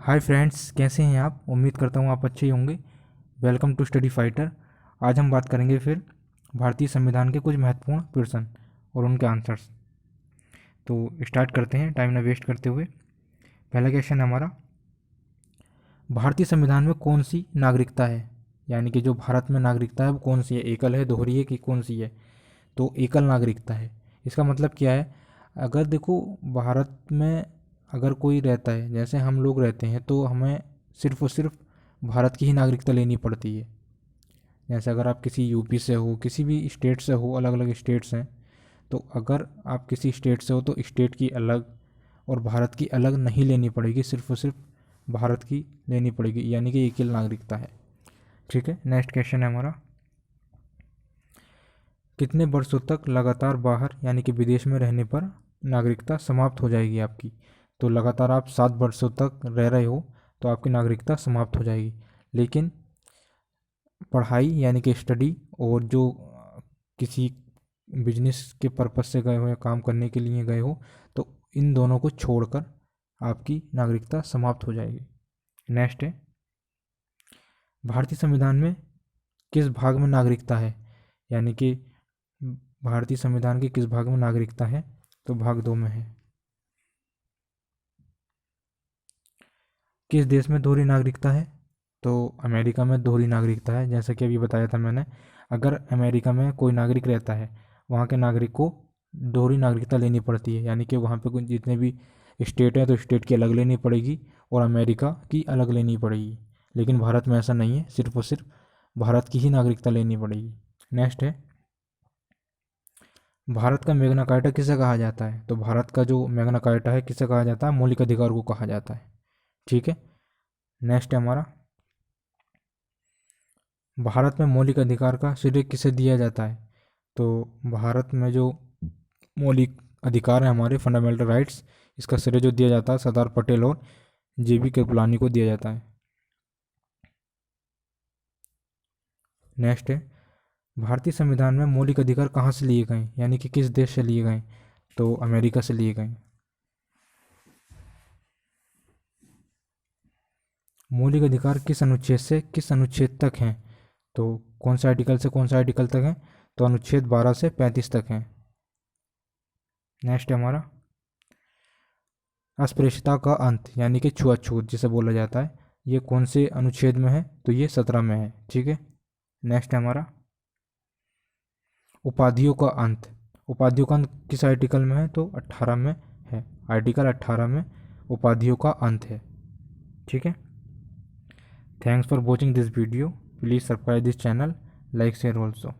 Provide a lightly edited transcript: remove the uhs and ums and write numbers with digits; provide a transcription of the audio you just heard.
Hi friends, कैसे हैं आप। उम्मीद करता हूँ आप अच्छे ही होंगे। Welcome to Study Fighter. आज हम बात करेंगे फिर भारतीय संविधान के कुछ महत्वपूर्ण प्रश्न और उनके आंसर्स। तो स्टार्ट करते हैं टाइम ना वेस्ट करते हुए। पहला क्वेश्चन है हमारा, भारतीय संविधान में कौन सी नागरिकता है, यानी कि जो भारत में नागरिकता है वो कौन सी है, एकल है, दोहरी है कि कौन सी है। तो एकल नागरिकता है। इसका मतलब क्या है, अगर देखो भारत में अगर कोई रहता है, जैसे हम लोग रहते हैं, तो हमें सिर्फ और सिर्फ भारत की ही नागरिकता लेनी पड़ती है। जैसे अगर आप किसी यूपी से हो, किसी भी स्टेट से हो, अलग अलग स्टेट्स हैं, तो अगर आप किसी स्टेट से हो तो स्टेट की अलग और भारत की अलग नहीं लेनी पड़ेगी, सिर्फ और सिर्फ भारत की लेनी पड़ेगी, यानी कि एकल नागरिकता है। ठीक है, नेक्स्ट क्वेश्चन है हमारा, कितने वर्षों तक लगातार बाहर यानी कि विदेश में रहने पर नागरिकता समाप्त हो जाएगी आपकी। तो लगातार आप 7 वर्षों तक रह रहे हो तो आपकी नागरिकता समाप्त हो जाएगी। लेकिन पढ़ाई यानी कि स्टडी और जो किसी बिजनेस के पर्पस से गए हो या काम करने के लिए गए हो, तो इन दोनों को छोड़कर आपकी नागरिकता समाप्त हो जाएगी। नेक्स्ट है, भारतीय संविधान में किस भाग में नागरिकता है, यानी कि भारतीय संविधान के किस भाग में नागरिकता है। तो भाग 2 में है। किस देश में दोहरी नागरिकता है। तो अमेरिका में दोहरी नागरिकता है, जैसा कि अभी बताया था मैंने। अगर अमेरिका में कोई नागरिक रहता है, वहाँ के नागरिक को दोहरी नागरिकता लेनी पड़ती है, यानी कि वहाँ पे कुछ जितने भी स्टेट हैं तो स्टेट की अलग लेनी पड़ेगी और अमेरिका की अलग लेनी पड़ेगी। लेकिन भारत में ऐसा नहीं है, सिर्फ और सिर्फ भारत की ही नागरिकता लेनी पड़ेगी। नेक्स्ट है, भारत का मैग्ना कार्टा किसे कहा जाता है। तो भारत का जो मैग्ना कार्टा है किसे कहा जाता है, मौलिक अधिकार को कहा जाता है। ठीक है, नेक्स्ट है हमारा, भारत में मौलिक अधिकार का श्रेय किसे दिया जाता है। तो भारत में जो मौलिक अधिकार है हमारे फंडामेंटल राइट्स, इसका श्रेय जो दिया जाता है सरदार पटेल और जेबी कृपलानी को दिया जाता है। नेक्स्ट है, भारतीय संविधान में मौलिक अधिकार कहाँ से लिए गए, यानी कि किस देश से लिए गए। तो अमेरिका से लिए गए। मौलिक अधिकार किस अनुच्छेद से किस अनुच्छेद तक हैं। तो कौन सा आर्टिकल से कौन सा आर्टिकल तक है। तो अनुच्छेद 12 से 35 तक है। नेक्स्ट है हमारा, अस्पृश्यता का अंत यानी कि छुआछूत जिसे बोला जाता है, ये कौन से अनुच्छेद में है। तो ये 17 में है। ठीक है, नेक्स्ट है हमारा, उपाधियों का अंत। उपाधियों का अंत किस आर्टिकल में है। तो 18 में है। आर्टिकल 18 में उपाधियों का अंत है। ठीक है, thanks for watching this video. Please subscribe this channel, like share also.